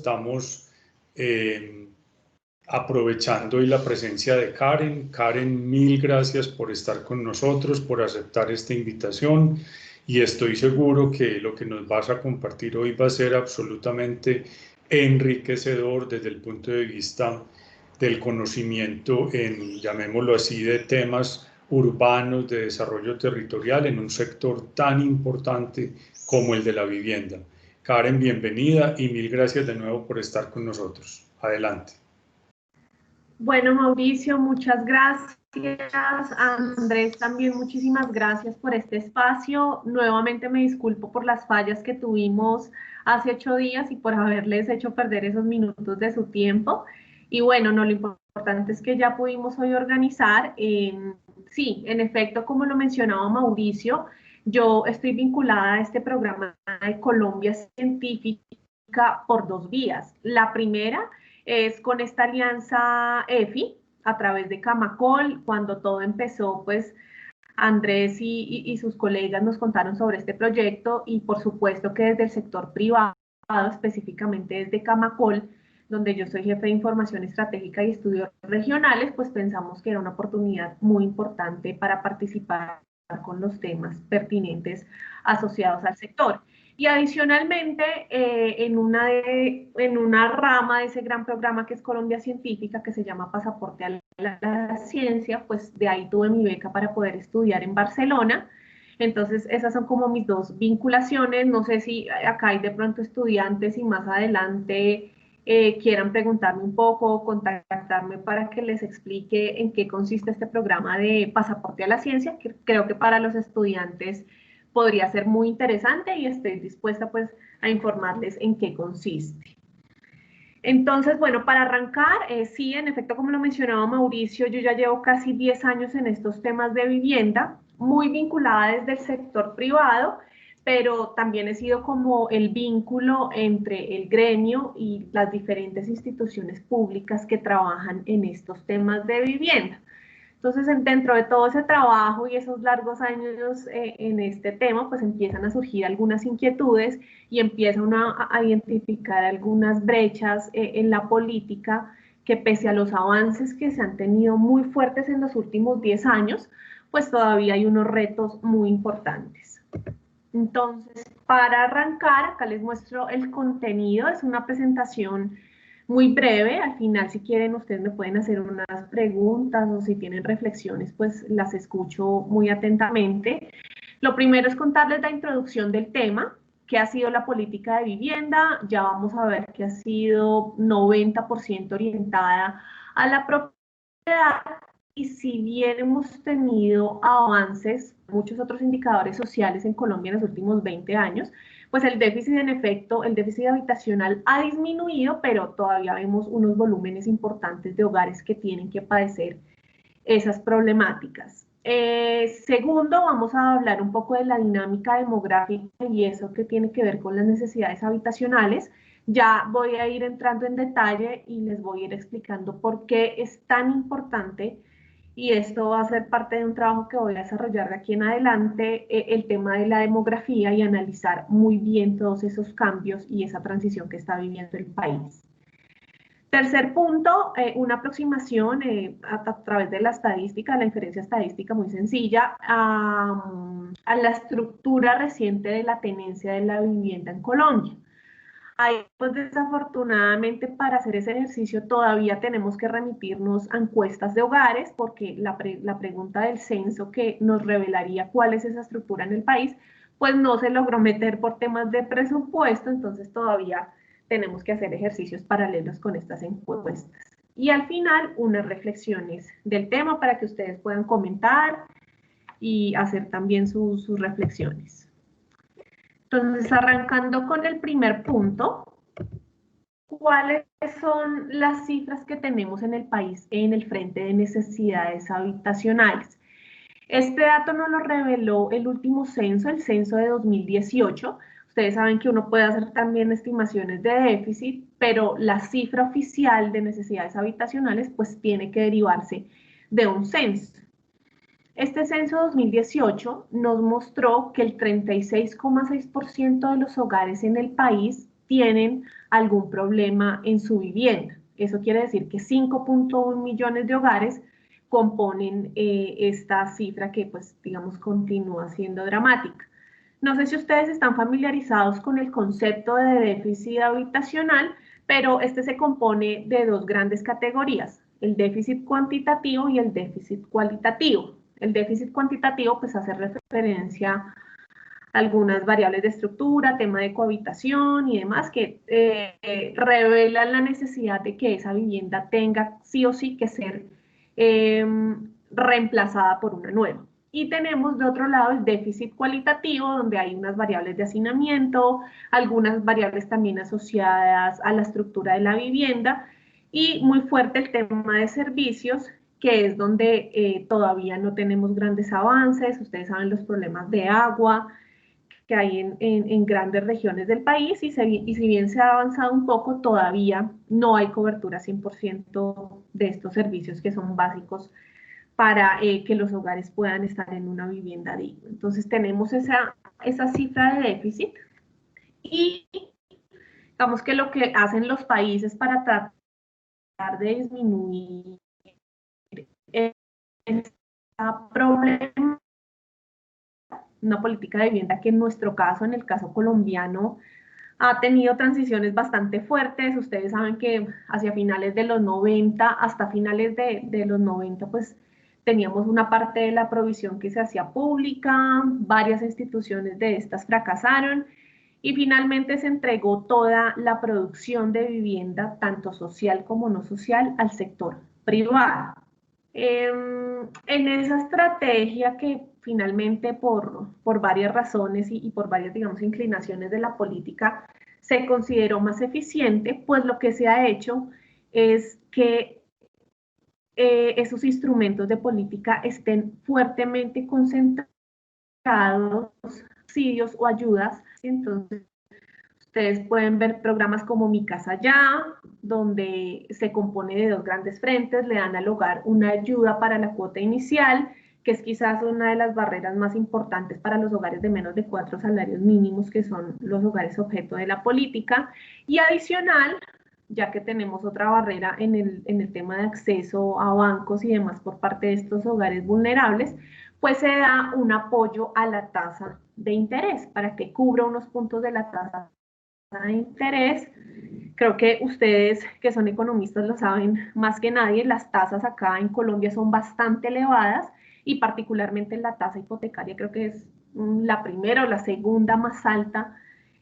estamos aprovechando hoy la presencia de Karen. Karen, mil gracias por estar con nosotros, por aceptar esta invitación, y estoy seguro que lo que nos vas a compartir hoy va a ser absolutamente enriquecedor desde el punto de vista del conocimiento en, llamémoslo así, de temas urbanos de desarrollo territorial en un sector tan importante como el de la vivienda. Karen, bienvenida y mil gracias de nuevo por estar con nosotros. Adelante. Bueno, Mauricio, muchas gracias. Andrés, también muchísimas gracias por este espacio. Nuevamente me disculpo por las fallas que tuvimos hace 8 días y por haberles hecho perder esos minutos de su tiempo. Y bueno, no, lo importante es que ya pudimos hoy organizar. Sí, en efecto, como lo mencionaba Mauricio, yo estoy vinculada a este programa de Colombia Científica por 2 vías. La primera es con esta alianza EFI a través de Camacol. Cuando todo empezó, pues Andrés y sus colegas nos contaron sobre este proyecto, y por supuesto que desde el sector privado, específicamente desde Camacol, donde yo soy jefe de información estratégica y estudios regionales, pues pensamos que era una oportunidad muy importante para participar con los temas pertinentes asociados al sector. Y adicionalmente, en una rama de ese gran programa que es Colombia Científica, que se llama Pasaporte a la Ciencia, pues de ahí tuve mi beca para poder estudiar en Barcelona. Entonces, esas son como mis 2 vinculaciones. No sé si acá hay de pronto estudiantes y más adelante quieran preguntarme un poco, contactarme para que les explique en qué consiste este programa de Pasaporte a la Ciencia, que creo que para los estudiantes podría ser muy interesante, y estoy dispuesta pues a informarles en qué consiste. Entonces, bueno, para arrancar, sí, en efecto, como lo mencionaba Mauricio, yo ya llevo casi 10 años en estos temas de vivienda, muy vinculada desde el sector privado, pero también he sido como el vínculo entre el gremio y las diferentes instituciones públicas que trabajan en estos temas de vivienda. Entonces, dentro de todo ese trabajo y esos largos años en este tema, pues empiezan a surgir algunas inquietudes y empieza uno a identificar algunas brechas en la política que, pese a los avances que se han tenido muy fuertes en los últimos 10 años, pues todavía hay unos retos muy importantes. Entonces, para arrancar, acá les muestro el contenido. Es una presentación muy breve. Al final, si quieren, ustedes me pueden hacer unas preguntas, o si tienen reflexiones, pues las escucho muy atentamente. Lo primero es contarles la introducción del tema, qué ha sido la política de vivienda. Ya vamos a ver que ha sido 90% orientada a la propiedad, y si bien hemos tenido avances, muchos otros indicadores sociales en Colombia en los últimos 20 años, pues el déficit, en efecto, el déficit habitacional ha disminuido, pero todavía vemos unos volúmenes importantes de hogares que tienen que padecer esas problemáticas. Segundo, vamos a hablar un poco de la dinámica demográfica y eso que tiene que ver con las necesidades habitacionales. Ya voy a ir entrando en detalle y les voy a ir explicando por qué es tan importante, y esto va a ser parte de un trabajo que voy a desarrollar de aquí en adelante, el tema de la demografía, y analizar muy bien todos esos cambios y esa transición que está viviendo el país. Tercer punto, una aproximación a través de la estadística, la inferencia estadística muy sencilla, a la estructura reciente de la tenencia de la vivienda en Colombia. Ahí, pues desafortunadamente, para hacer ese ejercicio todavía tenemos que remitirnos a encuestas de hogares, porque la pregunta del censo que nos revelaría cuál es esa estructura en el país, pues no se logró meter por temas de presupuesto. Entonces todavía tenemos que hacer ejercicios paralelos con estas encuestas. Y al final, unas reflexiones del tema para que ustedes puedan comentar y hacer también sus reflexiones. Entonces, arrancando con el primer punto, ¿cuáles son las cifras que tenemos en el país en el frente de necesidades habitacionales? Este dato nos lo reveló el último censo, el censo de 2018. Ustedes saben que uno puede hacer también estimaciones de déficit, pero la cifra oficial de necesidades habitacionales pues tiene que derivarse de un censo. Este censo 2018 nos mostró que el 36,6% de los hogares en el país tienen algún problema en su vivienda. Eso quiere decir que 5.1 millones de hogares componen esta cifra que, pues, digamos, continúa siendo dramática. No sé si ustedes están familiarizados con el concepto de déficit habitacional, pero este se compone de dos grandes categorías, el déficit cuantitativo y el déficit cualitativo. El déficit cuantitativo, pues, hace referencia a algunas variables de estructura, tema de cohabitación y demás, que revelan la necesidad de que esa vivienda tenga sí o sí que ser reemplazada por una nueva. Y tenemos de otro lado el déficit cualitativo, donde hay unas variables de hacinamiento, algunas variables también asociadas a la estructura de la vivienda, y muy fuerte el tema de servicios, que es donde todavía no tenemos grandes avances. Ustedes saben los problemas de agua que hay en grandes regiones del país, y si bien se ha avanzado un poco, todavía no hay cobertura 100% de estos servicios que son básicos para que los hogares puedan estar en una vivienda digna. Entonces tenemos esa cifra de déficit, y digamos que lo que hacen los países para tratar de disminuir esta problema, una política de vivienda que en nuestro caso, en el caso colombiano, ha tenido transiciones bastante fuertes. Ustedes saben que hacia finales de los 90, hasta finales de los 90, pues teníamos una parte de la provisión que se hacía pública, varias instituciones de estas fracasaron, y finalmente se entregó toda la producción de vivienda, tanto social como no social, al sector privado. En esa estrategia que finalmente por varias razones y por varias, digamos, inclinaciones de la política se consideró más eficiente, pues lo que se ha hecho es que esos instrumentos de política estén fuertemente concentrados, subsidios o ayudas. Entonces, ustedes pueden ver programas como Mi Casa Ya, donde se compone de dos grandes frentes, le dan al hogar una ayuda para la cuota inicial, que es quizás una de las barreras más importantes para los hogares de menos de 4 salarios mínimos, que son los hogares objeto de la política, y adicional, ya que tenemos otra barrera en el tema de acceso a bancos y demás por parte de estos hogares vulnerables, pues se da un apoyo a la tasa de interés para que cubra unos puntos de la tasa de interés. Creo que ustedes que son economistas lo saben más que nadie, las tasas acá en Colombia son bastante elevadas, y particularmente la tasa hipotecaria creo que es la primera o la segunda más alta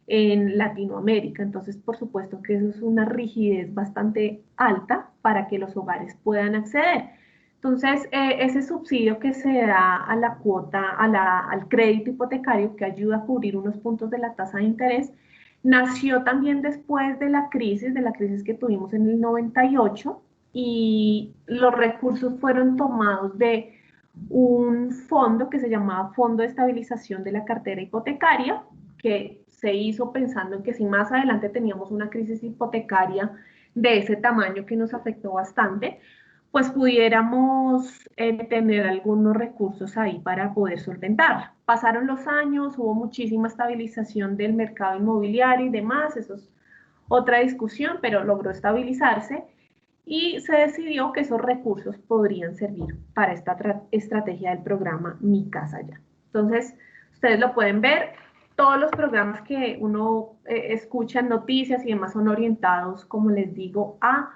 en Latinoamérica. Entonces, por supuesto que eso es una rigidez bastante alta para que los hogares puedan acceder. Entonces, ese subsidio que se da a la cuota, al crédito hipotecario, que ayuda a cubrir unos puntos de la tasa de interés, nació también después de la crisis que tuvimos en el 98, y los recursos fueron tomados de un fondo que se llamaba Fondo de Estabilización de la Cartera Hipotecaria, que se hizo pensando en que si más adelante teníamos una crisis hipotecaria de ese tamaño que nos afectó bastante, pues pudiéramos tener algunos recursos ahí para poder solventarla. Pasaron los años, hubo muchísima estabilización del mercado inmobiliario y demás, eso es otra discusión, pero logró estabilizarse, y se decidió que esos recursos podrían servir para esta estrategia del programa Mi Casa Ya. Entonces, ustedes lo pueden ver, todos los programas que uno escucha en noticias y demás son orientados, como les digo, a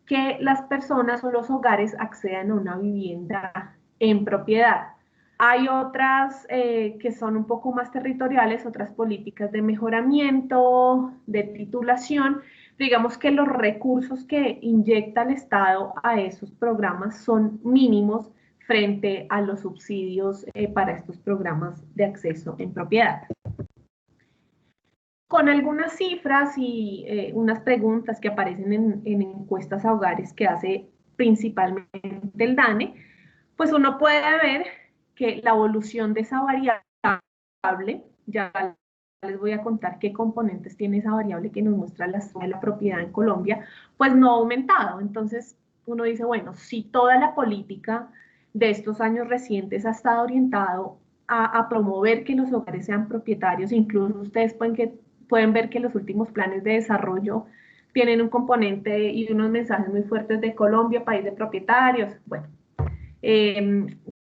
que las personas o los hogares accedan a una vivienda en propiedad. Hay otras que son un poco más territoriales, otras políticas de mejoramiento, de titulación. Digamos que los recursos que inyecta el Estado a esos programas son mínimos frente a los subsidios para estos programas de acceso en propiedad. Con algunas cifras y unas preguntas que aparecen en encuestas a hogares que hace principalmente el DANE, pues uno puede ver que la evolución de esa variable, ya les voy a contar qué componentes tiene esa variable que nos muestra la suma de la propiedad en Colombia, pues no ha aumentado. Entonces uno dice, bueno, si toda la política de estos años recientes ha estado orientado a promover que los hogares sean propietarios, incluso ustedes pueden pueden ver que los últimos planes de desarrollo tienen un componente y unos mensajes muy fuertes de Colombia, país de propietarios. Bueno,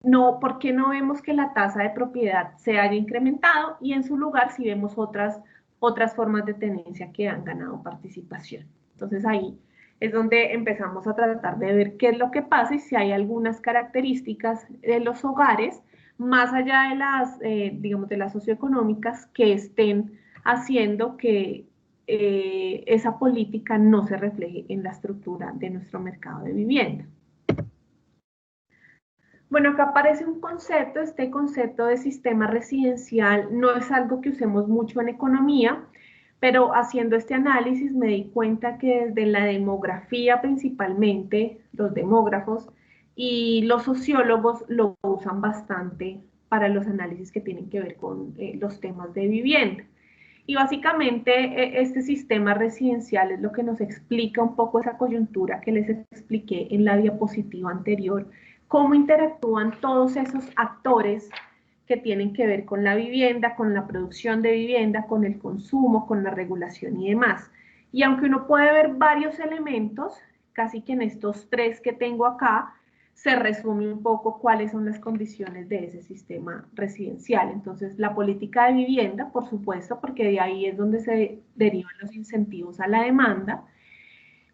no, ¿por qué no vemos que la tasa de propiedad se haya incrementado y en su lugar sí vemos otras formas de tenencia que han ganado participación? Entonces ahí es donde empezamos a tratar de ver qué es lo que pasa y si hay algunas características de los hogares, más allá de las, digamos, de las socioeconómicas, que estén haciendo que esa política no se refleje en la estructura de nuestro mercado de vivienda. Bueno, acá aparece un concepto, este concepto de sistema residencial no es algo que usemos mucho en economía, pero haciendo este análisis me di cuenta que desde la demografía principalmente, los demógrafos y los sociólogos lo usan bastante para los análisis que tienen que ver con los temas de vivienda. Y básicamente este sistema residencial es lo que nos explica un poco esa coyuntura que les expliqué en la diapositiva anterior, cómo interactúan todos esos actores que tienen que ver con la vivienda, con la producción de vivienda, con el consumo, con la regulación y demás. Y aunque uno puede ver varios elementos, casi que en estos tres que tengo acá, se resume un poco cuáles son las condiciones de ese sistema residencial. Entonces, la política de vivienda, por supuesto, porque de ahí es donde se derivan los incentivos a la demanda.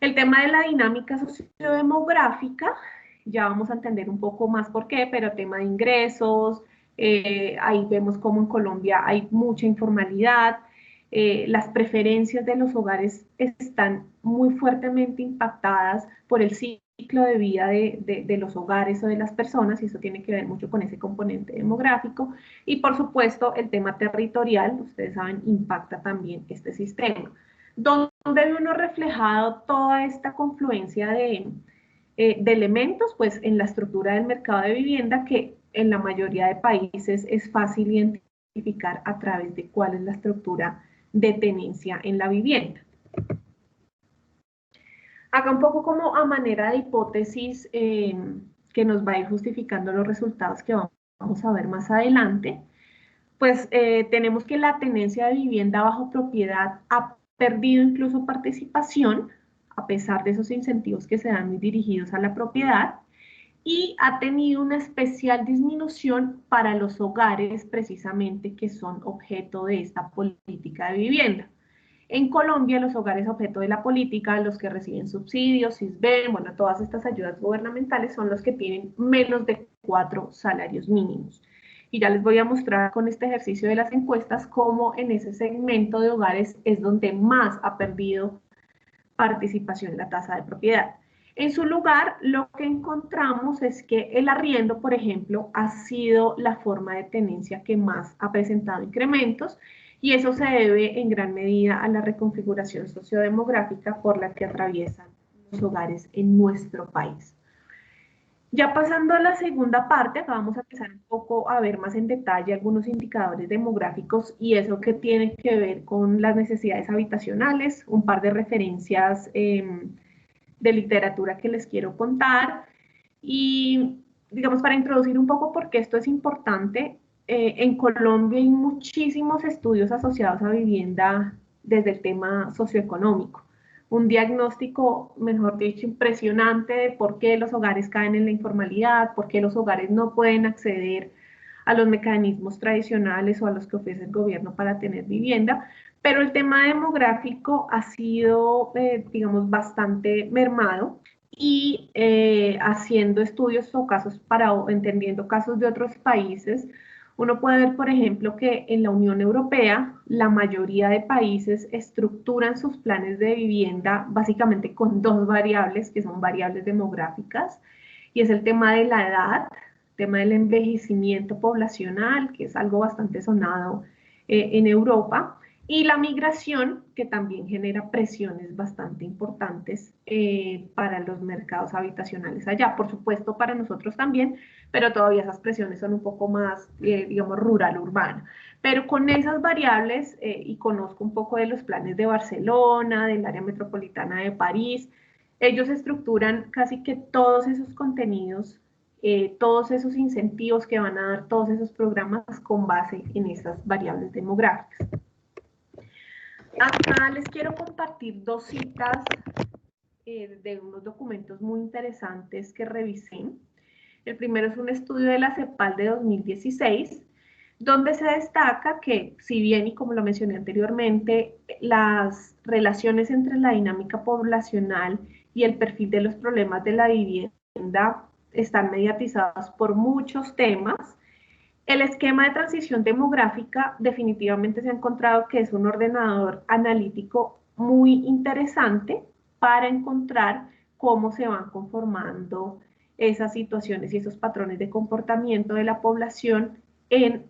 El tema de la dinámica sociodemográfica, ya vamos a entender un poco más por qué, pero tema de ingresos, ahí vemos cómo en Colombia hay mucha informalidad, las preferencias de los hogares están muy fuertemente impactadas por el ciclo de vida de los hogares o de las personas, y eso tiene que ver mucho con ese componente demográfico, y por supuesto el tema territorial, ustedes saben, impacta también este sistema. ¿Dónde ve uno reflejado toda esta confluencia de elementos? Pues en la estructura del mercado de vivienda, que en la mayoría de países es fácil identificar a través de cuál es la estructura de tenencia en la vivienda. Acá un poco como a manera de hipótesis que nos va a ir justificando los resultados que vamos a ver más adelante, pues tenemos que la tenencia de vivienda bajo propiedad ha perdido incluso participación, a pesar de esos incentivos que se dan muy dirigidos a la propiedad, y ha tenido una especial disminución para los hogares precisamente que son objeto de esta política de vivienda. En Colombia, los hogares objeto de la política, los que reciben subsidios, SISBEN, bueno, todas estas ayudas gubernamentales son los que tienen menos de 4 salarios mínimos. Y ya les voy a mostrar con este ejercicio de las encuestas cómo en ese segmento de hogares es donde más ha perdido participación en la tasa de propiedad. En su lugar, lo que encontramos es que el arriendo, por ejemplo, ha sido la forma de tenencia que más ha presentado incrementos, y eso se debe en gran medida a la reconfiguración sociodemográfica por la que atraviesan los hogares en nuestro país. Ya pasando a la segunda parte, acá vamos a empezar un poco a ver más en detalle algunos indicadores demográficos y eso que tiene que ver con las necesidades habitacionales, un par de referencias de literatura que les quiero contar y, digamos, para introducir un poco por qué esto es importante, en Colombia hay muchísimos estudios asociados a vivienda desde el tema socioeconómico. Un diagnóstico, mejor dicho, impresionante de por qué los hogares caen en la informalidad, por qué los hogares no pueden acceder a los mecanismos tradicionales o a los que ofrece el gobierno para tener vivienda, pero el tema demográfico ha sido, digamos, bastante mermado y haciendo estudios o casos entendiendo casos de otros países, uno puede ver, por ejemplo, que en la Unión Europea la mayoría de países estructuran sus planes de vivienda básicamente con dos variables, que son variables demográficas, y es el tema de la edad, el tema del envejecimiento poblacional, que es algo bastante sonado en Europa, y la migración, que también genera presiones bastante importantes para los mercados habitacionales allá. Por supuesto, para nosotros también, pero todavía esas presiones son un poco más, digamos, rural-urbana. Pero con esas variables, y conozco un poco de los planes de Barcelona, del área metropolitana de París, ellos estructuran casi que todos esos contenidos, todos esos incentivos que van a dar, todos esos programas con base en esas variables demográficas. Acá les quiero compartir dos citas de unos documentos muy interesantes que revisé. El primero es un estudio de la CEPAL de 2016, donde se destaca que, si bien, y como lo mencioné anteriormente, las relaciones entre la dinámica poblacional y el perfil de los problemas de la vivienda están mediatizados por muchos temas, el esquema de transición demográfica definitivamente se ha encontrado que es un ordenador analítico muy interesante para encontrar cómo se van conformando esas situaciones y esos patrones de comportamiento de la población en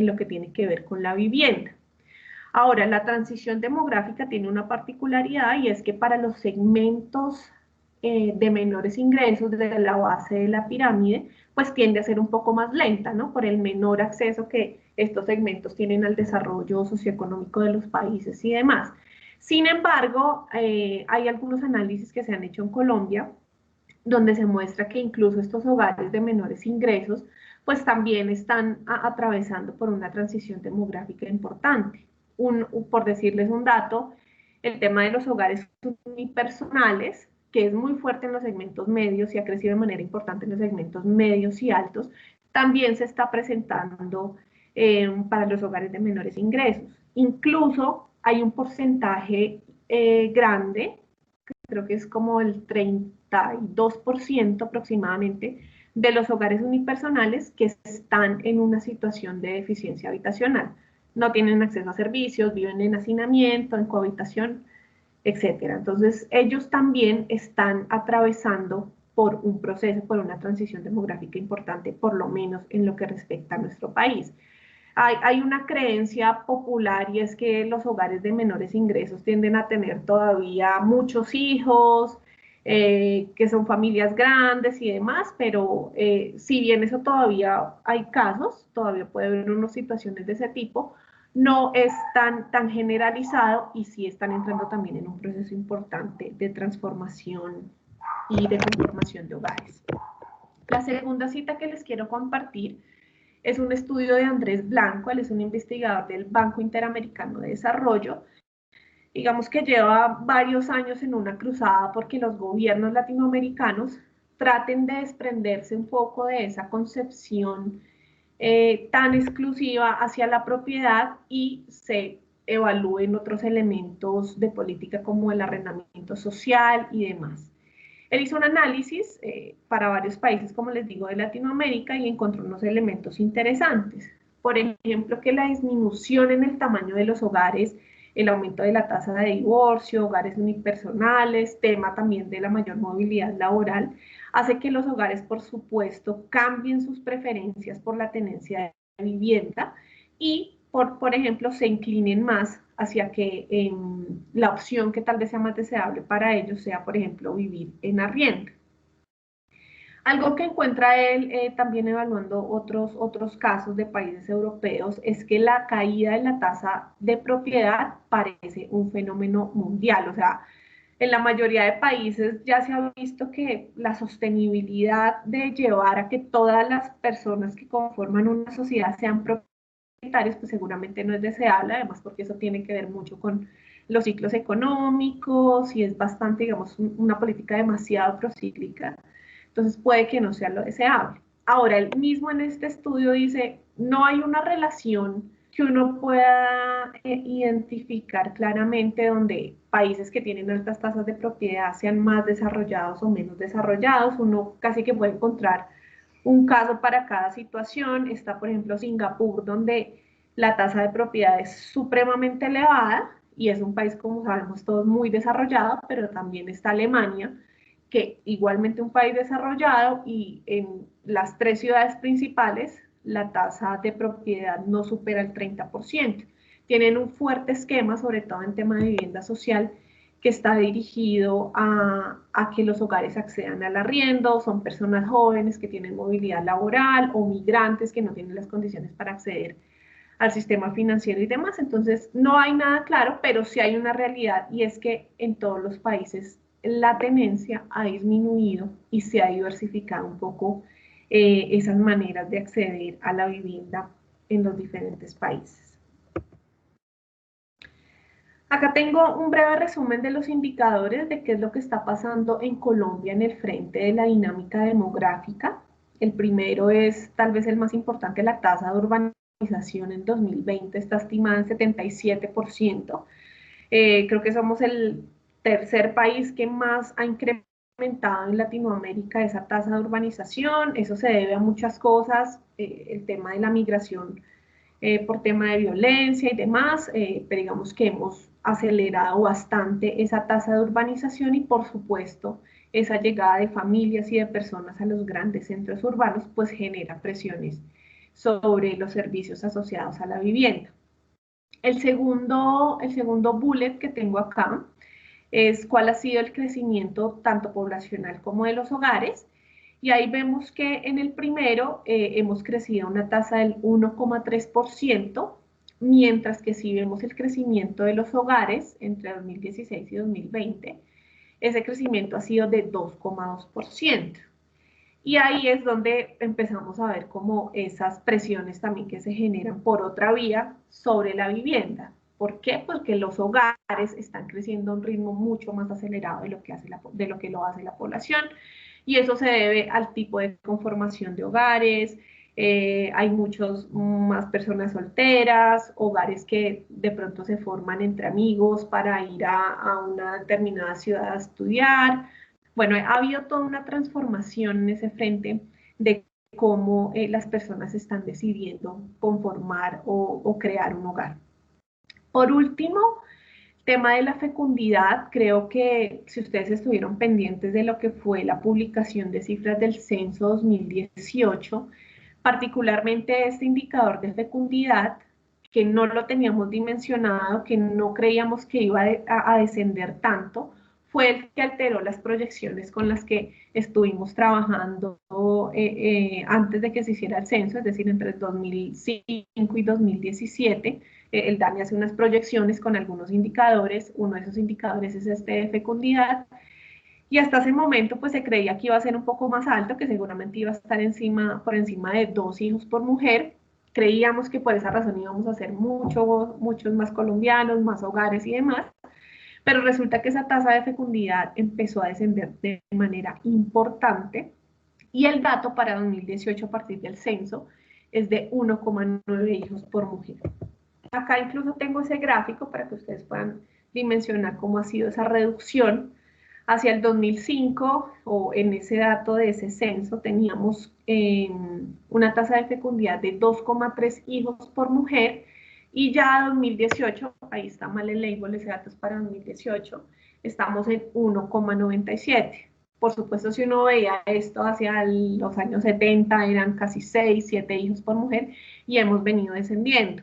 lo que tiene que ver con la vivienda. Ahora, la transición demográfica tiene una particularidad y es que para los segmentos de menores ingresos desde la base de la pirámide, pues tiende a ser un poco más lenta, ¿no? Por el menor acceso que estos segmentos tienen al desarrollo socioeconómico de los países y demás. Sin embargo, hay algunos análisis que se han hecho en Colombia donde se muestra que incluso estos hogares de menores ingresos, pues también están atravesando por una transición demográfica importante. Por decirles un dato, el tema de los hogares unipersonales, que es muy fuerte en los segmentos medios y ha crecido de manera importante en los segmentos medios y altos, también se está presentando para los hogares de menores ingresos. Incluso hay un porcentaje grande, creo que es como el 32% aproximadamente, de los hogares unipersonales que están en una situación de deficiencia habitacional. No tienen acceso a servicios, viven en hacinamiento, en cohabitación, etcétera. Entonces, ellos también están atravesando por un proceso, por una transición demográfica importante, por lo menos en lo que respecta a nuestro país. Hay una creencia popular y es que los hogares de menores ingresos tienden a tener todavía muchos hijos, que son familias grandes y demás, pero si bien eso todavía hay casos, todavía puede haber unas situaciones de ese tipo, no es tan generalizado y sí están entrando también en un proceso importante de transformación y de conformación de hogares. La segunda cita que les quiero compartir es un estudio de Andrés Blanco, él es un investigador del Banco Interamericano de Desarrollo. Digamos que lleva varios años en una cruzada porque los gobiernos latinoamericanos traten de desprenderse un poco de esa concepción tan exclusiva hacia la propiedad y se evalúen otros elementos de política como el arrendamiento social y demás. Él hizo un análisis para varios países, como les digo, de Latinoamérica y encontró unos elementos interesantes. Por ejemplo, que la disminución en el tamaño de los hogares, el aumento de la tasa de divorcio, hogares unipersonales, tema también de la mayor movilidad laboral, hace que los hogares, por supuesto, cambien sus preferencias por la tenencia de vivienda y, por ejemplo, se inclinen más hacia que la opción que tal vez sea más deseable para ellos sea, por ejemplo, vivir en arriendo. Algo que encuentra él también evaluando otros casos de países europeos es que la caída de la tasa de propiedad parece un fenómeno mundial. O sea, en la mayoría de países ya se ha visto que la sostenibilidad de llevar a que todas las personas que conforman una sociedad sean propietarios, pues seguramente no es deseable, además porque eso tiene que ver mucho con los ciclos económicos y es bastante, digamos, una política demasiado procíclica. Entonces puede que no sea lo deseable. Ahora, él mismo en este estudio dice, no hay una relación que uno pueda identificar claramente donde países que tienen altas tasas de propiedad sean más desarrollados o menos desarrollados. Uno casi que puede encontrar un caso para cada situación. Está, por ejemplo, Singapur, donde la tasa de propiedad es supremamente elevada y es un país, como sabemos todos, muy desarrollado, pero también está Alemania, que igualmente un país desarrollado y en las tres ciudades principales la tasa de propiedad no supera el 30%. Tienen un fuerte esquema, sobre todo en tema de vivienda social, que está dirigido a que los hogares accedan al arriendo, son personas jóvenes que tienen movilidad laboral o migrantes que no tienen las condiciones para acceder al sistema financiero y demás. Entonces, no hay nada claro, pero sí hay una realidad y es que en todos los países la tenencia ha disminuido y se ha diversificado un poco esas maneras de acceder a la vivienda en los diferentes países. Acá tengo un breve resumen de los indicadores de qué es lo que está pasando en Colombia en el frente de la dinámica demográfica. El primero es tal vez el más importante, la tasa de urbanización en 2020 está estimada en 77%. Creo que somos el tercer país que más ha incrementado en Latinoamérica esa tasa de urbanización. Eso se debe a muchas cosas, el tema de la migración por tema de violencia y demás, pero digamos que hemos acelerado bastante esa tasa de urbanización y por supuesto esa llegada de familias y de personas a los grandes centros urbanos pues genera presiones sobre los servicios asociados a la vivienda. El segundo bullet que tengo acá es cuál ha sido el crecimiento tanto poblacional como de los hogares. Y ahí vemos que en el primero hemos crecido a una tasa del 1,3%, mientras que si vemos el crecimiento de los hogares entre 2016 y 2020, ese crecimiento ha sido de 2,2%. Y ahí es donde empezamos a ver como esas presiones también que se generan por otra vía sobre la vivienda. ¿Por qué? Porque los hogares están creciendo a un ritmo mucho más acelerado de lo que lo hace la población y eso se debe al tipo de conformación de hogares. Hay muchas más personas solteras, hogares que de pronto se forman entre amigos para ir a una determinada ciudad a estudiar. Bueno, ha habido toda una transformación en ese frente de cómo las personas están decidiendo conformar o crear un hogar. Por último, tema de la fecundidad, creo que si ustedes estuvieron pendientes de lo que fue la publicación de cifras del censo 2018, particularmente este indicador de fecundidad, que no lo teníamos dimensionado, que no creíamos que iba a descender tanto, fue el que alteró las proyecciones con las que estuvimos trabajando antes de que se hiciera el censo, es decir, entre 2005 y 2017. El DANE hace unas proyecciones con algunos indicadores, uno de esos indicadores es este de fecundidad, y hasta ese momento pues se creía que iba a ser un poco más alto, que seguramente iba a estar por encima de 2 hijos por mujer. Creíamos que por esa razón íbamos a hacer muchos más colombianos, más hogares y demás, pero resulta que esa tasa de fecundidad empezó a descender de manera importante y el dato para 2018 a partir del censo es de 1,9 hijos por mujer. Acá incluso tengo ese gráfico para que ustedes puedan dimensionar cómo ha sido esa reducción. Hacia el 2005, o en ese dato de ese censo, teníamos una tasa de fecundidad de 2,3 hijos por mujer, y ya 2018, ahí está mal el label, ese dato es para 2018, estamos en 1,97. Por supuesto, si uno veía esto hacia los años 70, eran casi 6, 7 hijos por mujer, y hemos venido descendiendo.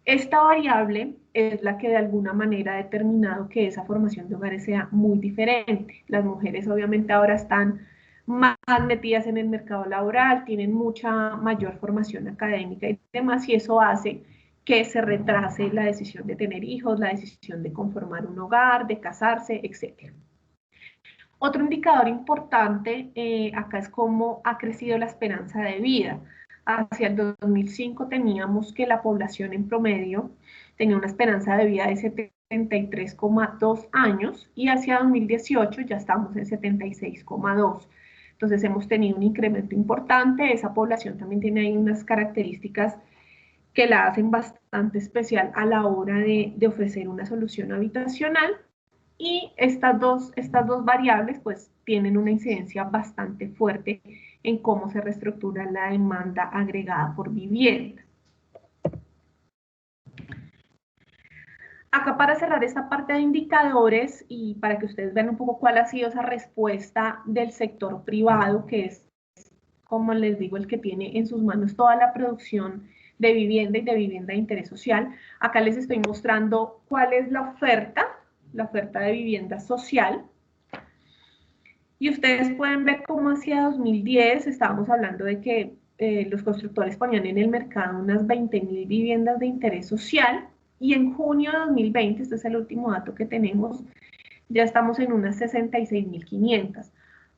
Esta variable es la que de alguna manera ha determinado que esa formación de hogares sea muy diferente. Las mujeres obviamente ahora están más metidas en el mercado laboral, tienen mucha mayor formación académica y demás, y eso hace que se retrase la decisión de tener hijos, la decisión de conformar un hogar, de casarse, etc. Otro indicador importante acá es cómo ha crecido la esperanza de vida. Hacia el 2005 teníamos que la población en promedio tenía una esperanza de vida de 73,2 años y hacia 2018 ya estamos en 76,2. Entonces hemos tenido un incremento importante. Esa población también tiene ahí unas características que la hacen bastante especial a la hora de ofrecer una solución habitacional. Y estas dos variables pues tienen una incidencia bastante fuerte en cómo se reestructura la demanda agregada por vivienda. Acá para cerrar esta parte de indicadores y para que ustedes vean un poco cuál ha sido esa respuesta del sector privado, que es, como les digo, el que tiene en sus manos toda la producción de vivienda y de vivienda de interés social. Acá les estoy mostrando cuál es la oferta de vivienda social. Y ustedes pueden ver cómo hacia 2010 estábamos hablando de que los constructores ponían en el mercado unas 20.000 viviendas de interés social, y en junio de 2020, este es el último dato que tenemos, ya estamos en unas 66.500.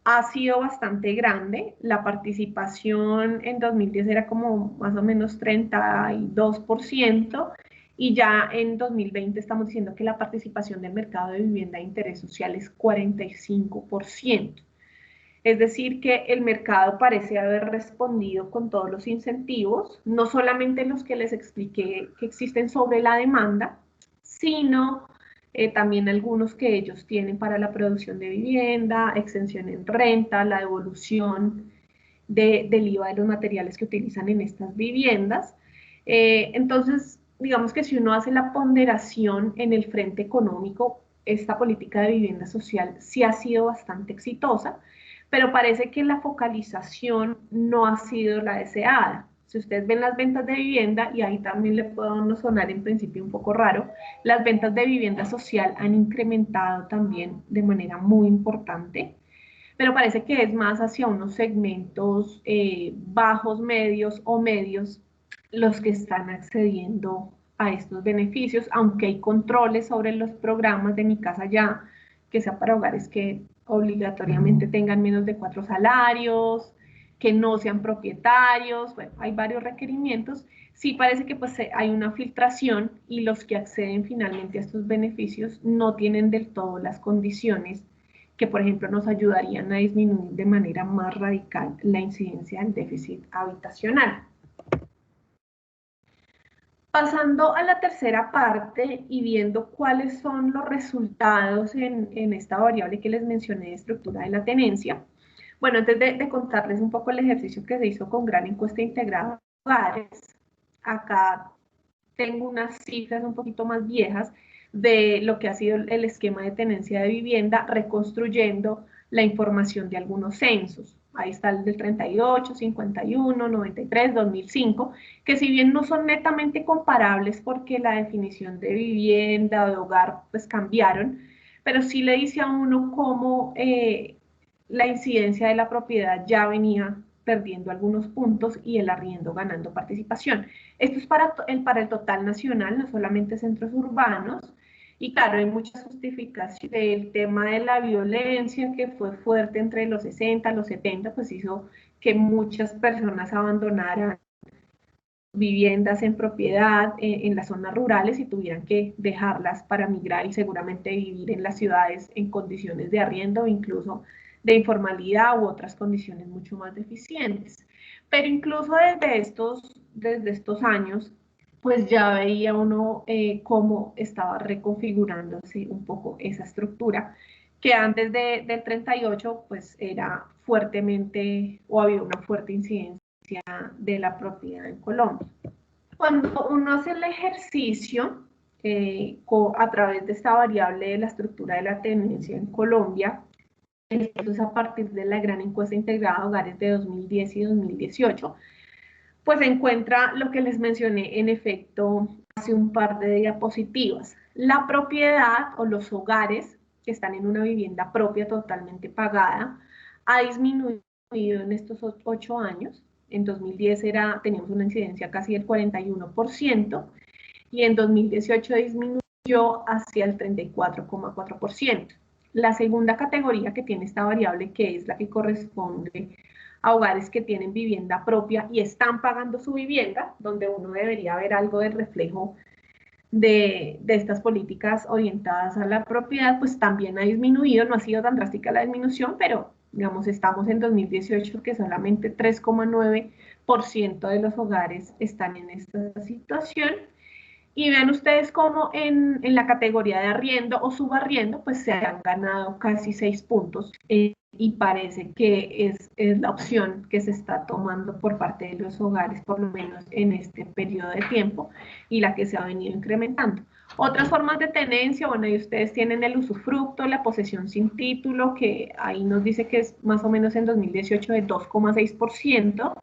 Ha sido bastante grande, la participación en 2010 era como más o menos 32%, y ya en 2020 estamos diciendo que la participación del mercado de vivienda de interés social es 45%. Es decir, que el mercado parece haber respondido con todos los incentivos, no solamente los que les expliqué que existen sobre la demanda, sino también algunos que ellos tienen para la producción de vivienda, exención en renta, la devolución del IVA de los materiales que utilizan en estas viviendas. Entonces, digamos que si uno hace la ponderación en el frente económico, esta política de vivienda social sí ha sido bastante exitosa, pero parece que la focalización no ha sido la deseada. Si ustedes ven las ventas de vivienda, y ahí también le puede sonar en principio un poco raro, las ventas de vivienda social han incrementado también de manera muy importante, pero parece que es más hacia unos segmentos bajos, medios o medios los que están accediendo a estos beneficios, aunque hay controles sobre los programas de Mi Casa Ya, que sea para hogares que obligatoriamente tengan menos de 4 salarios, que no sean propietarios, bueno, hay varios requerimientos. Sí parece que pues hay una filtración y los que acceden finalmente a estos beneficios no tienen del todo las condiciones que, por ejemplo, nos ayudarían a disminuir de manera más radical la incidencia del déficit habitacional. Pasando a la tercera parte y viendo cuáles son los resultados en esta variable que les mencioné de estructura de la tenencia. Bueno, antes de contarles un poco el ejercicio que se hizo con gran encuesta integrada de hogares, acá tengo unas cifras un poquito más viejas de lo que ha sido el esquema de tenencia de vivienda, reconstruyendo la información de algunos censos. Ahí está el del 38, 51, 93, 2005, que si bien no son netamente comparables porque la definición de vivienda o de hogar pues cambiaron, pero sí le dice a uno cómo la incidencia de la propiedad ya venía perdiendo algunos puntos y el arriendo ganando participación. Esto es para el total nacional, no solamente centros urbanos. Y claro, hay muchas justificaciones. El tema de la violencia que fue fuerte entre los 60 y los 70, pues hizo que muchas personas abandonaran viviendas en propiedad en las zonas rurales y tuvieran que dejarlas para migrar y seguramente vivir en las ciudades en condiciones de arriendo, incluso de informalidad u otras condiciones mucho más deficientes. Pero incluso desde estos años, pues ya veía uno cómo estaba reconfigurándose un poco esa estructura, que antes del 38 pues era fuertemente o había una fuerte incidencia de la propiedad en Colombia. Cuando uno hace el ejercicio a través de esta variable de la estructura de la tenencia en Colombia, esto es a partir de la gran encuesta integrada de hogares de 2010 y 2018, pues encuentra lo que les mencioné en efecto hace un par de diapositivas. La propiedad o los hogares que están en una vivienda propia totalmente pagada ha disminuido en estos 8 años. En 2010 teníamos una incidencia casi del 41% y en 2018 disminuyó hacia el 34,4%. La segunda categoría que tiene esta variable, que es la que corresponde a hogares que tienen vivienda propia y están pagando su vivienda, donde uno debería ver algo de reflejo de estas políticas orientadas a la propiedad, pues también ha disminuido, no ha sido tan drástica la disminución, pero digamos estamos en 2018 que solamente 3,9% de los hogares están en esta situación. Y vean ustedes cómo en la categoría de arriendo o subarriendo, pues se han ganado casi 6 puntos y parece que es la opción que se está tomando por parte de los hogares, por lo menos en este periodo de tiempo, y la que se ha venido incrementando. Otras formas de tenencia, bueno, ahí ustedes tienen el usufructo, la posesión sin título, que ahí nos dice que es más o menos en 2018 de 2,6%.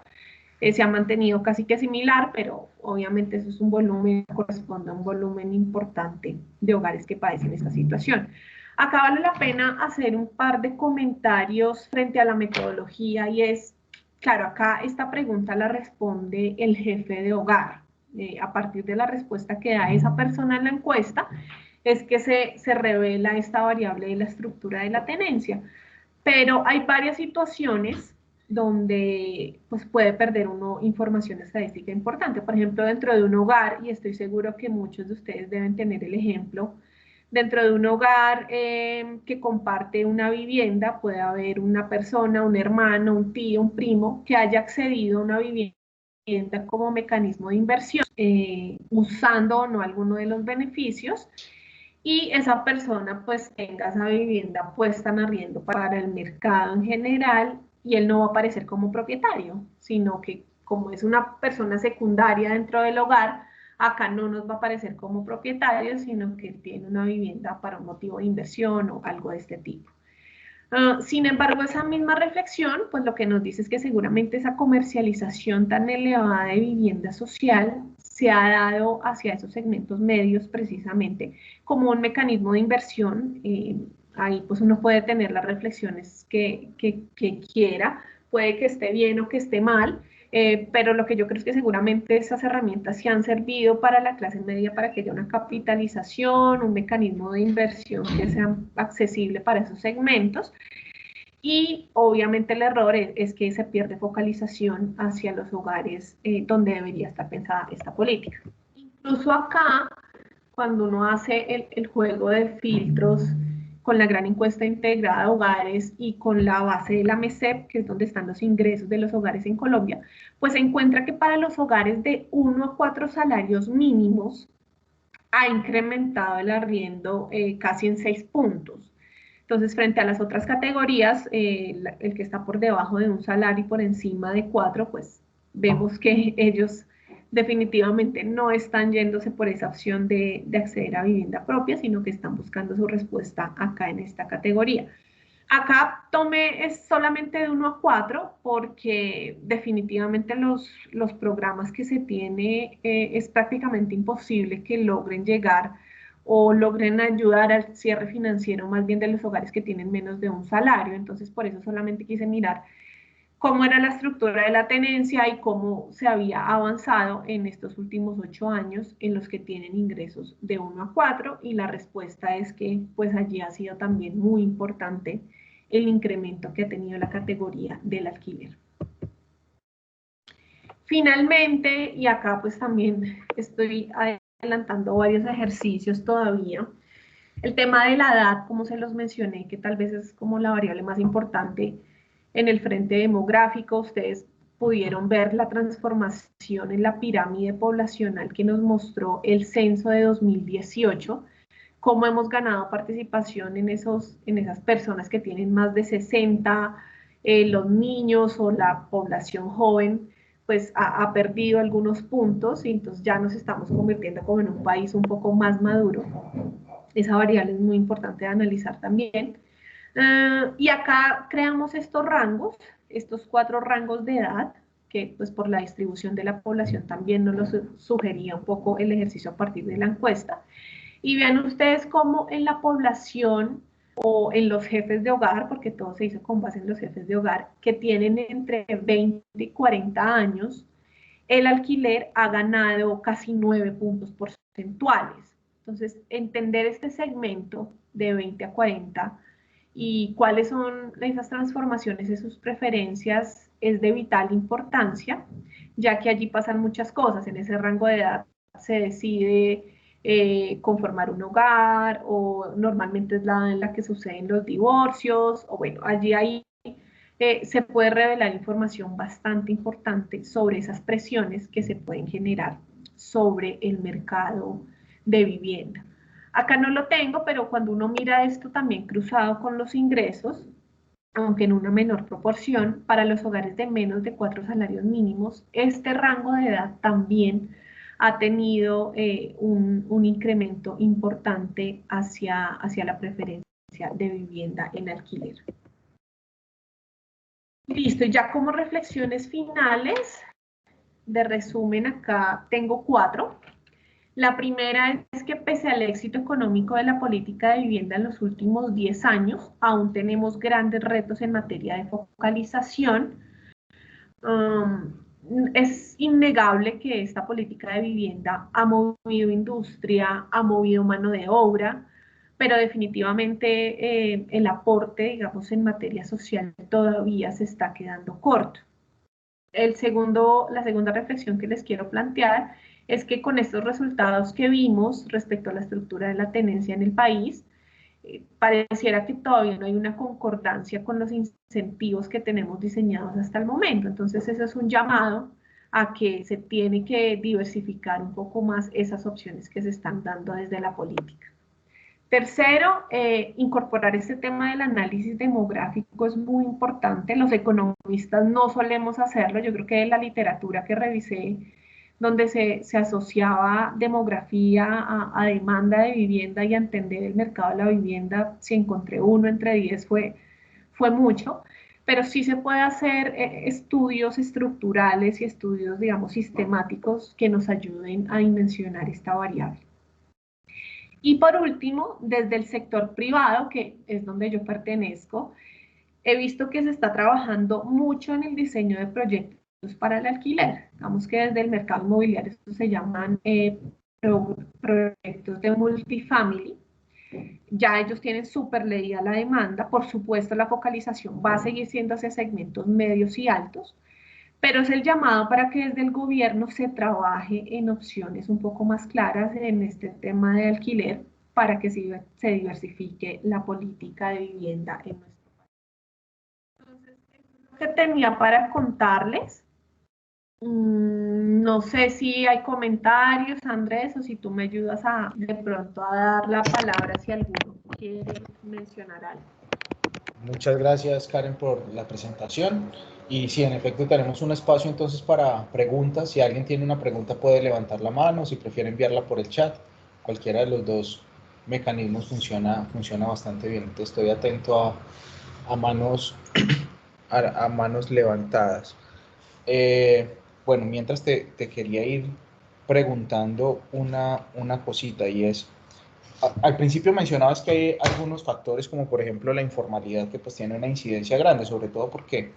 Se ha mantenido casi que similar, pero obviamente eso es un volumen, corresponde a un volumen importante de hogares que padecen esta situación. Acá vale la pena hacer un par de comentarios frente a la metodología y es, claro, acá esta pregunta la responde el jefe de hogar. A partir de la respuesta que da esa persona en la encuesta, es que se revela esta variable de la estructura de la tenencia. Pero hay varias situaciones donde pues puede perder uno información estadística importante. Por ejemplo, dentro de un hogar, y estoy seguro que muchos de ustedes deben tener el ejemplo, dentro de un hogar que comparte una vivienda, puede haber una persona, un hermano, un tío, un primo, que haya accedido a una vivienda como mecanismo de inversión, usando o no alguno de los beneficios, y esa persona pues tenga esa vivienda puesta en arriendo para el mercado en general, y él no va a aparecer como propietario, sino que como es una persona secundaria dentro del hogar, acá no nos va a aparecer como propietario, sino que él tiene una vivienda para un motivo de inversión o algo de este tipo. Sin embargo, esa misma reflexión, pues lo que nos dice es que seguramente esa comercialización tan elevada de vivienda social se ha dado hacia esos segmentos medios precisamente como un mecanismo de inversión. Ahí pues uno puede tener las reflexiones que quiera, puede que esté bien o que esté mal, pero lo que yo creo es que seguramente esas herramientas sí han servido para la clase media para que haya una capitalización, un mecanismo de inversión que sea accesible para esos segmentos. Y obviamente el error es que se pierde focalización hacia los hogares donde debería estar pensada esta política. Incluso acá, cuando uno hace el juego de filtros con la gran encuesta integrada de hogares y con la base de la MESEP, que es donde están los ingresos de los hogares en Colombia, pues se encuentra que para los hogares de 1 a 4 salarios mínimos ha incrementado el arriendo casi en 6 puntos. Entonces, frente a las otras categorías, el que está por debajo de un salario y por encima de 4, pues vemos que ellos definitivamente no están yéndose por esa opción de acceder a vivienda propia, sino que están buscando su respuesta acá en esta categoría. Acá tomé es solamente de 1 a 4 porque definitivamente los programas que se tiene es prácticamente imposible que logren llegar o logren ayudar al cierre financiero más bien de los hogares que tienen menos de un salario. Entonces, por eso solamente quise mirar cómo era la estructura de la tenencia y cómo se había avanzado en estos últimos 8 años en los que tienen ingresos de 1 a 4, y la respuesta es que pues allí ha sido también muy importante el incremento que ha tenido la categoría del alquiler. Finalmente, y acá pues también estoy adelantando varios ejercicios todavía, el tema de la edad, como se los mencioné, que tal vez es como la variable más importante en el frente demográfico. Ustedes pudieron ver la transformación en la pirámide poblacional que nos mostró el censo de 2018, cómo hemos ganado participación en esas personas que tienen más de 60, los niños o la población joven, pues ha perdido algunos puntos, y entonces ya nos estamos convirtiendo como en un país un poco más maduro. Esa variable es muy importante de analizar también. Y acá creamos estos rangos, estos 4 rangos de edad, que pues por la distribución de la población también nos lo sugería un poco el ejercicio a partir de la encuesta. Y vean ustedes cómo en la población o en los jefes de hogar, porque todo se hizo con base en los jefes de hogar, que tienen entre 20 y 40 años, el alquiler ha ganado casi 9 puntos porcentuales. Entonces, entender este segmento de 20 a 40 y cuáles son esas transformaciones y sus preferencias es de vital importancia, ya que allí pasan muchas cosas. En ese rango de edad se decide conformar un hogar, o normalmente es la en la que suceden los divorcios, o bueno, allí hay se puede revelar información bastante importante sobre esas presiones que se pueden generar sobre el mercado de vivienda. Acá no lo tengo, pero cuando uno mira esto también cruzado con los ingresos, aunque en una menor proporción, para los hogares de menos de 4 salarios mínimos, este rango de edad también ha tenido un incremento importante hacia la preferencia de vivienda en alquiler. Listo, ya como reflexiones finales de resumen, acá tengo 4. La primera es que pese al éxito económico de la política de vivienda en los últimos 10 años, aún tenemos grandes retos en materia de focalización. Es innegable que esta política de vivienda ha movido industria, ha movido mano de obra, pero definitivamente el aporte, digamos, en materia social todavía se está quedando corto. La segunda reflexión que les quiero plantear es que con estos resultados que vimos respecto a la estructura de la tenencia en el país, pareciera que todavía no hay una concordancia con los incentivos que tenemos diseñados hasta el momento. Entonces, eso es un llamado a que se tiene que diversificar un poco más esas opciones que se están dando desde la política. Tercero, incorporar este tema del análisis demográfico es muy importante. Los economistas no solemos hacerlo. Yo creo que en la literatura que revisé, donde se asociaba demografía a demanda de vivienda y a entender el mercado de la vivienda, si encontré uno entre 10 fue mucho, pero sí se puede hacer estudios estructurales y estudios, digamos, sistemáticos que nos ayuden a dimensionar esta variable. Y por último, desde el sector privado, que es donde yo pertenezco, he visto que se está trabajando mucho en el diseño de proyectos para el alquiler. Digamos que desde el mercado inmobiliario se llaman proyectos de multifamily. Ya ellos tienen súper leída la demanda. Por supuesto, la focalización va a seguir siendo hacia segmentos medios y altos, pero es el llamado para que desde el gobierno se trabaje en opciones un poco más claras en este tema de alquiler para que se diversifique la política de vivienda en nuestro país. Entonces, eso es lo que tenía para contarles. No sé si hay comentarios, Andrés, o si tú me ayudas de pronto a dar la palabra si alguno quiere mencionar algo. Muchas gracias, Karen, por la presentación. Y sí, en efecto, tenemos un espacio entonces para preguntas. Si alguien tiene una pregunta puede levantar la mano, si prefiere enviarla por el chat. Cualquiera de los dos mecanismos funciona bastante bien. Entonces estoy atento a manos levantadas. Bueno, mientras te quería ir preguntando una cosita, y es, al principio mencionabas que hay algunos factores como por ejemplo la informalidad que pues tiene una incidencia grande, sobre todo porque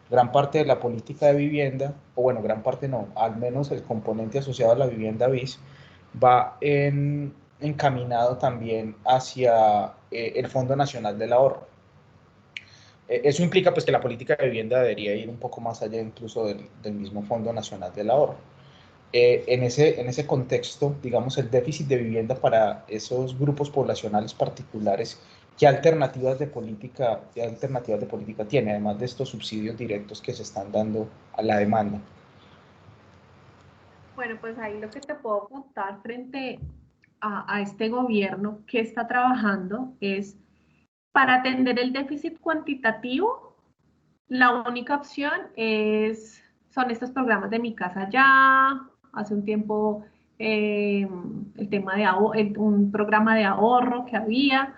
gran parte de la política de vivienda, o bueno, gran parte no, al menos el componente asociado a la vivienda BIS va encaminado también hacia el Fondo Nacional del Ahorro. Eso implica pues que la política de vivienda debería ir un poco más allá incluso del mismo Fondo Nacional del Ahorro. En ese contexto, digamos, el déficit de vivienda para esos grupos poblacionales particulares, ¿qué alternativas de política tiene, además de estos subsidios directos que se están dando a la demanda? Bueno, pues ahí lo que te puedo contar frente a este gobierno que está trabajando es para atender el déficit cuantitativo, la única opción son estos programas de Mi Casa Ya, hace un tiempo el tema de un programa de ahorro que había.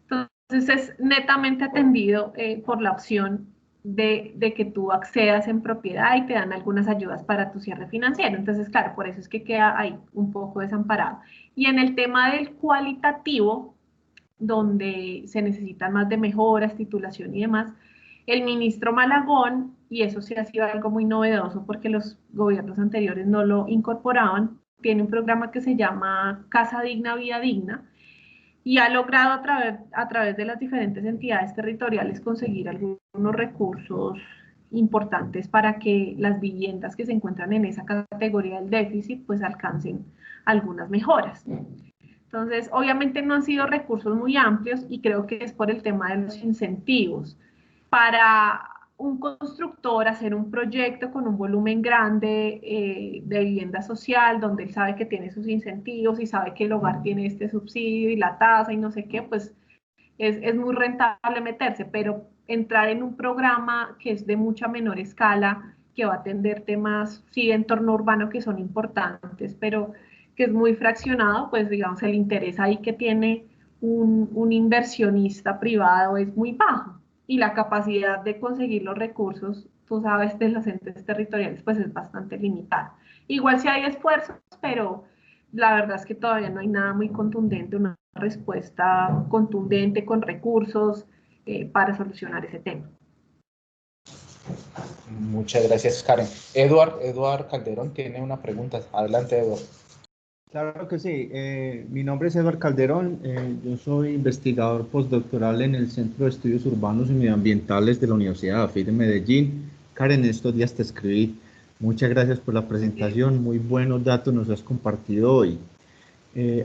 Entonces es netamente atendido por la opción de que tú accedas en propiedad y te dan algunas ayudas para tu cierre financiero. Entonces, claro, por eso es que queda ahí un poco desamparado. Y en el tema del cualitativo, donde se necesitan más de mejoras, titulación y demás, el ministro Malagón, y eso sí ha sido algo muy novedoso porque los gobiernos anteriores no lo incorporaban, tiene un programa que se llama Casa Digna, Vida Digna, y ha logrado a través de las diferentes entidades territoriales conseguir algunos recursos importantes para que las viviendas que se encuentran en esa categoría del déficit pues alcancen algunas mejoras. Entonces, obviamente no han sido recursos muy amplios y creo que es por el tema de los incentivos. Para un constructor hacer un proyecto con un volumen grande de vivienda social, donde él sabe que tiene sus incentivos y sabe que el hogar tiene este subsidio y la tasa y no sé qué, pues es muy rentable meterse, pero entrar en un programa que es de mucha menor escala, que va a atender temas, sí, de entorno urbano que son importantes, pero que es muy fraccionado, pues digamos el interés ahí que tiene un inversionista privado es muy bajo y la capacidad de conseguir los recursos, tú sabes, de los entes territoriales, pues es bastante limitada. Igual si hay esfuerzos, pero la verdad es que todavía no hay nada muy contundente, una respuesta contundente con recursos para solucionar ese tema. Muchas gracias, Karen. Eduard Calderón tiene una pregunta. Adelante, Eduard. Claro que sí. Mi nombre es Eduardo Calderón. Yo soy investigador postdoctoral en el Centro de Estudios Urbanos y Medioambientales de la Universidad de AFIT de Medellín. Karen, estos días te escribí. Muchas gracias por la presentación. Muy buenos datos nos has compartido hoy.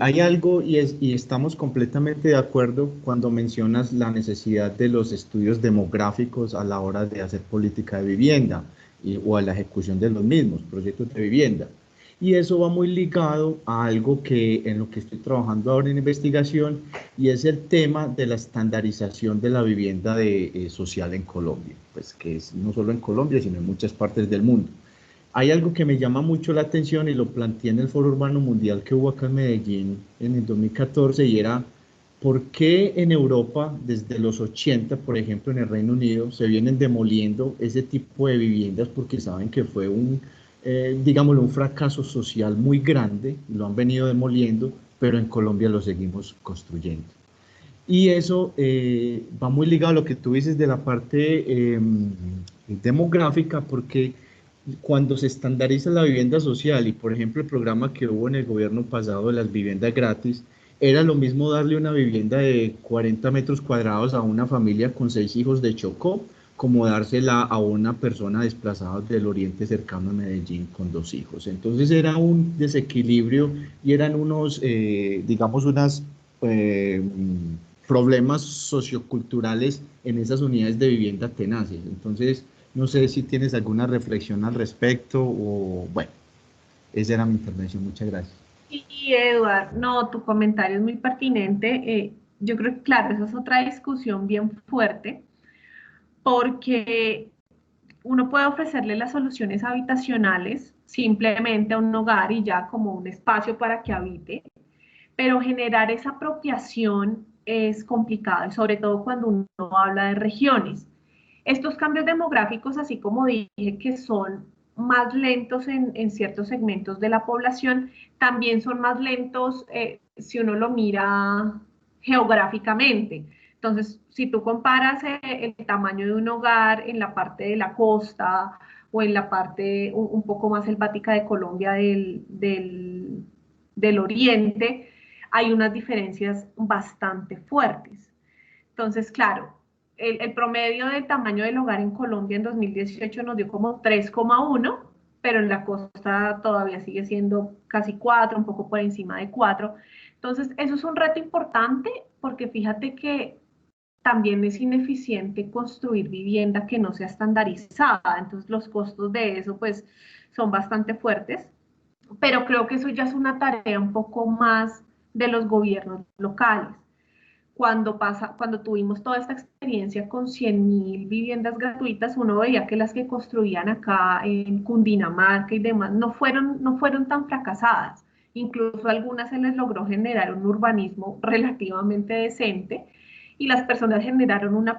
Hay algo y estamos completamente de acuerdo cuando mencionas la necesidad de los estudios demográficos a la hora de hacer política de vivienda o a la ejecución de los mismos proyectos de vivienda. Y eso va muy ligado a algo en lo que estoy trabajando ahora en investigación, y es el tema de la estandarización de la vivienda social en Colombia, pues que es no solo en Colombia, sino en muchas partes del mundo. Hay algo que me llama mucho la atención y lo planteé en el Foro Urbano Mundial que hubo acá en Medellín en el 2014, y era por qué en Europa, desde los 80, por ejemplo, en el Reino Unido, se vienen demoliendo ese tipo de viviendas porque saben que fue digámoslo, un fracaso social muy grande, lo han venido demoliendo, pero en Colombia lo seguimos construyendo. Y eso va muy ligado a lo que tú dices de la parte demográfica, porque cuando se estandariza la vivienda social y, por ejemplo, el programa que hubo en el gobierno pasado de las viviendas gratis, era lo mismo darle una vivienda de 40 metros cuadrados a una familia con 6 hijos de Chocó, como dársela a una persona desplazada del oriente cercano a Medellín con 2 hijos. Entonces era un desequilibrio y eran unos, digamos, unas problemas socioculturales en esas unidades de vivienda tenaces. Entonces, no sé si tienes alguna reflexión al respecto o, bueno, esa era mi intervención. Muchas gracias. Sí, Eduard, no, tu comentario es muy pertinente. Yo creo que, claro, esa es otra discusión bien fuerte, porque uno puede ofrecerle las soluciones habitacionales simplemente a un hogar y ya como un espacio para que habite, pero generar esa apropiación es complicado, y sobre todo cuando uno habla de regiones. Estos cambios demográficos, así como dije, que son más lentos en ciertos segmentos de la población, también son más lentos si uno lo mira geográficamente. Entonces, si tú comparas el tamaño de un hogar en la parte de la costa o en la parte un poco más selvática de Colombia del oriente, hay unas diferencias bastante fuertes. Entonces, claro, el promedio del tamaño del hogar en Colombia en 2018 nos dio como 3,1, pero en la costa todavía sigue siendo casi 4, un poco por encima de 4. Entonces, eso es un reto importante, porque fíjate que también es ineficiente construir vivienda que no sea estandarizada. Entonces, los costos de eso pues son bastante fuertes, pero creo que eso ya es una tarea un poco más de los gobiernos locales. Cuando tuvimos toda esta experiencia con 100.000 viviendas gratuitas, uno veía que las que construían acá en Cundinamarca y demás no fueron tan fracasadas. Incluso a algunas se les logró generar un urbanismo relativamente decente, y las personas generaron una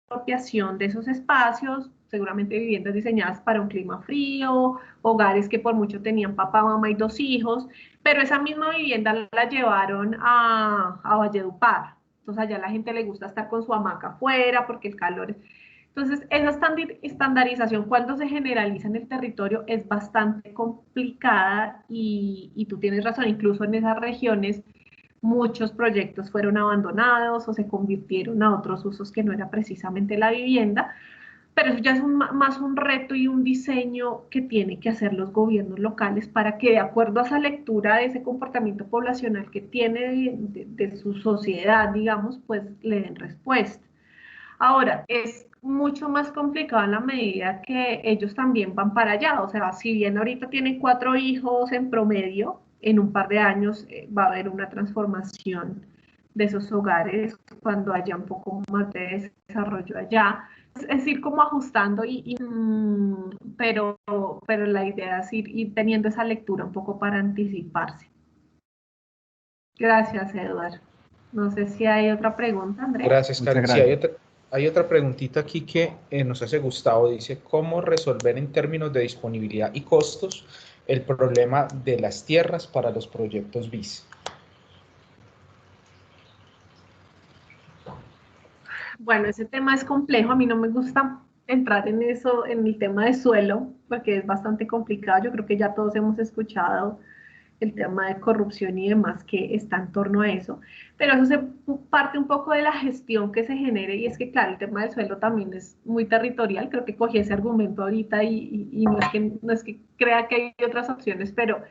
apropiación de esos espacios, seguramente viviendas diseñadas para un clima frío, hogares que por mucho tenían papá, mamá y 2 hijos, pero esa misma vivienda la llevaron a Valledupar. Entonces allá a la gente le gusta estar con su hamaca afuera porque el calor es... Entonces, esa estandarización cuando se generaliza en el territorio es bastante complicada, y tú tienes razón, incluso en esas regiones muchos proyectos fueron abandonados o se convirtieron a otros usos que no era precisamente la vivienda, pero eso ya es más un reto y un diseño que tienen que hacer los gobiernos locales para que, de acuerdo a esa lectura de ese comportamiento poblacional que tiene de su sociedad, digamos, pues le den respuesta. Ahora, es mucho más complicado en la medida que ellos también van para allá. O sea, si bien ahorita tienen 4 hijos en promedio, en un par de años va a haber una transformación de esos hogares cuando haya un poco más de desarrollo allá. Es ir como ajustando, pero la idea es ir teniendo esa lectura un poco para anticiparse. Gracias, Eduardo. No sé si hay otra pregunta, Andrés. Gracias, Muchas Karen. Sí, gracias. hay otra preguntita aquí que nos hace Gustavo. Dice, ¿cómo resolver en términos de disponibilidad y costos el problema de las tierras para los proyectos BIS? Bueno, ese tema es complejo. A mí no me gusta entrar en eso, en el tema de suelo, porque es bastante complicado. Yo creo que ya todos hemos escuchado el tema de corrupción y demás que está en torno a eso, pero eso se parte un poco de la gestión que se genere, y es que claro, el tema del suelo también es muy territorial. Creo que cogí ese argumento ahorita y no es que crea que hay otras opciones, pero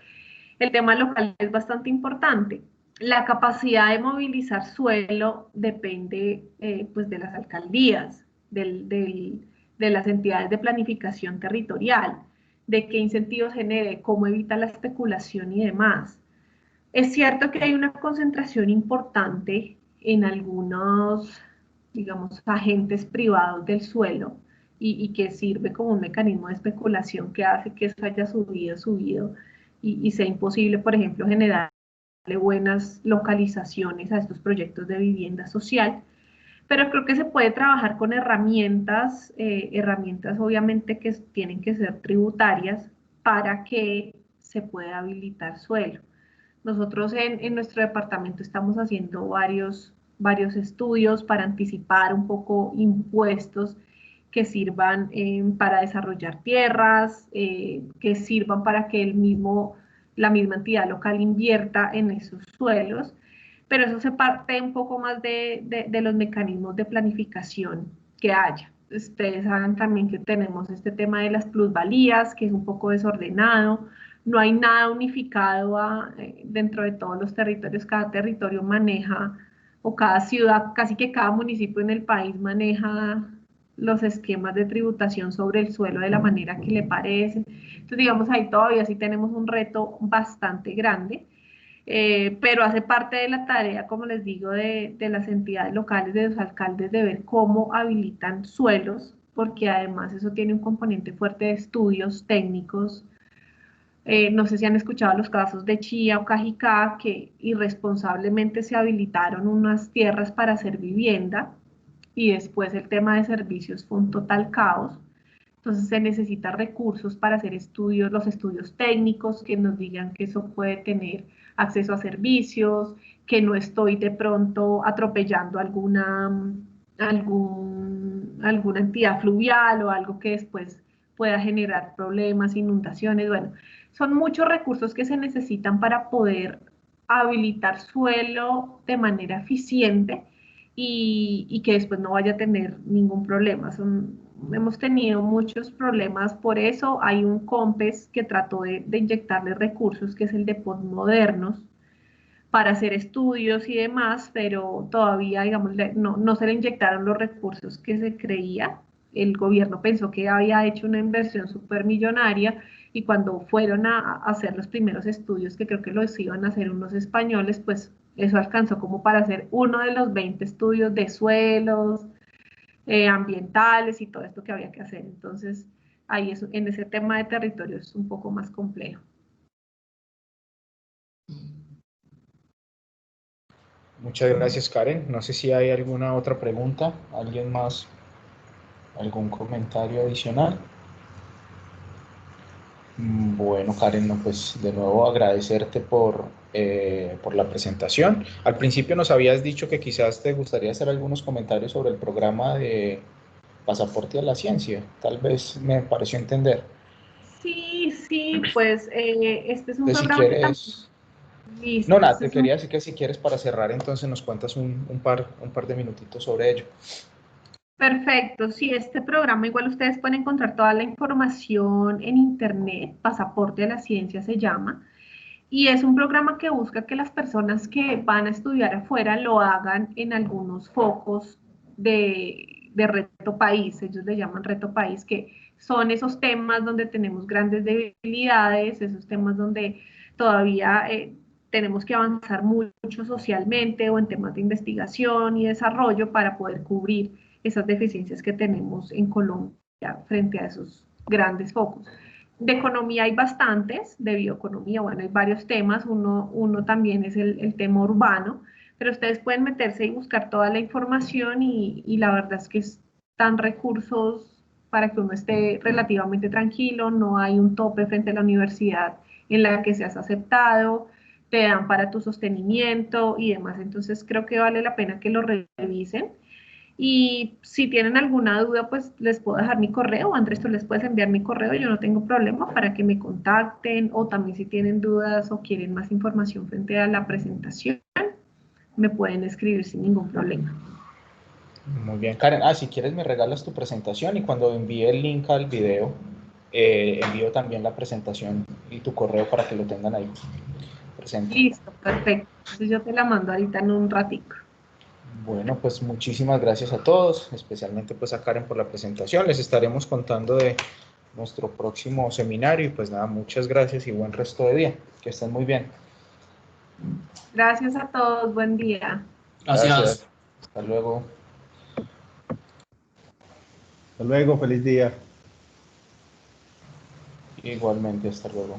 el tema local es bastante importante. La capacidad de movilizar suelo depende pues de las alcaldías, de las entidades de planificación territorial, de qué incentivos genere, cómo evita la especulación y demás. Es cierto que hay una concentración importante en algunos, digamos, agentes privados del suelo y que sirve como un mecanismo de especulación que hace que eso haya subido y sea imposible, por ejemplo, generarle buenas localizaciones a estos proyectos de vivienda social. Pero creo que se puede trabajar con herramientas obviamente que tienen que ser tributarias para que se pueda habilitar suelo. Nosotros en nuestro departamento estamos haciendo varios estudios para anticipar un poco impuestos que sirvan para desarrollar tierras, que sirvan para que la misma entidad local invierta en esos suelos, pero eso se parte un poco más de los mecanismos de planificación que haya. Ustedes saben también que tenemos este tema de las plusvalías, que es un poco desordenado, no hay nada unificado dentro de todos los territorios. Cada territorio maneja, o cada ciudad, casi que cada municipio en el país maneja los esquemas de tributación sobre el suelo de la manera que le parece. Entonces, digamos, ahí todavía sí tenemos un reto bastante grande, pero hace parte de la tarea, como les digo, de las entidades locales, de los alcaldes, de ver cómo habilitan suelos, porque además eso tiene un componente fuerte de estudios técnicos. No sé si han escuchado los casos de Chía o Cajicá, que irresponsablemente se habilitaron unas tierras para hacer vivienda y después el tema de servicios fue un total caos. Entonces se necesitan recursos para hacer estudios, los estudios técnicos que nos digan que eso puede tener acceso a servicios, que no estoy de pronto atropellando alguna entidad fluvial o algo que después pueda generar problemas, inundaciones. Bueno, son muchos recursos que se necesitan para poder habilitar suelo de manera eficiente y que después no vaya a tener ningún problema. Hemos tenido muchos problemas por eso. Hay un COMPES que trató de inyectarle recursos, que es el de postmodernos, para hacer estudios y demás, pero todavía, digamos, no se le inyectaron los recursos que se creía. El gobierno pensó que había hecho una inversión súper millonaria y cuando fueron a hacer los primeros estudios, que creo que los iban a hacer unos españoles, pues eso alcanzó como para hacer uno de los 20 estudios de suelos, ambientales y todo esto que había que hacer. Entonces, ahí en ese tema de territorio es un poco más complejo. Muchas gracias, Karen. No sé si hay alguna otra pregunta, alguien más, algún comentario adicional. Bueno, Karen, no, pues de nuevo agradecerte por la presentación. Al principio nos habías dicho que quizás te gustaría hacer algunos comentarios sobre el programa de Pasaporte a la Ciencia. Tal vez me pareció entender. Sí, pues este es un Entonces, si programa que también... quieres... No, Listo, nada, este te es un... quería decir que si quieres para cerrar, entonces nos cuentas un par de minutitos sobre ello. Perfecto, sí, este programa igual ustedes pueden encontrar toda la información en internet, Pasaporte a la Ciencia se llama, y es un programa que busca que las personas que van a estudiar afuera lo hagan en algunos focos de reto país. Ellos le llaman reto país, que son esos temas donde tenemos grandes debilidades, esos temas donde todavía tenemos que avanzar mucho socialmente o en temas de investigación y desarrollo para poder cubrir esas deficiencias que tenemos en Colombia frente a esos grandes focos. De economía hay bastantes, de bioeconomía, bueno, hay varios temas, uno también es el tema urbano, pero ustedes pueden meterse y buscar toda la información y la verdad es que están recursos para que uno esté relativamente tranquilo, no hay un tope frente a la universidad en la que seas aceptado, te dan para tu sostenimiento y demás, entonces creo que vale la pena que lo revisen. Y si tienen alguna duda, pues les puedo dejar mi correo. Andrés, tú les puedes enviar mi correo, yo no tengo problema para que me contacten, o también si tienen dudas o quieren más información frente a la presentación, me pueden escribir sin ningún problema. Muy bien, Karen. Si quieres me regalas tu presentación y cuando envíe el link al video, envío también la presentación y tu correo para que lo tengan ahí presente. Listo, perfecto. Entonces yo te la mando ahorita en un ratico. Bueno, pues muchísimas gracias a todos, especialmente pues a Karen por la presentación. Les estaremos contando de nuestro próximo seminario y pues nada, muchas gracias y buen resto de día. Que estén muy bien. Gracias a todos, buen día. Gracias. Hasta luego. Hasta luego, feliz día. Igualmente, hasta luego.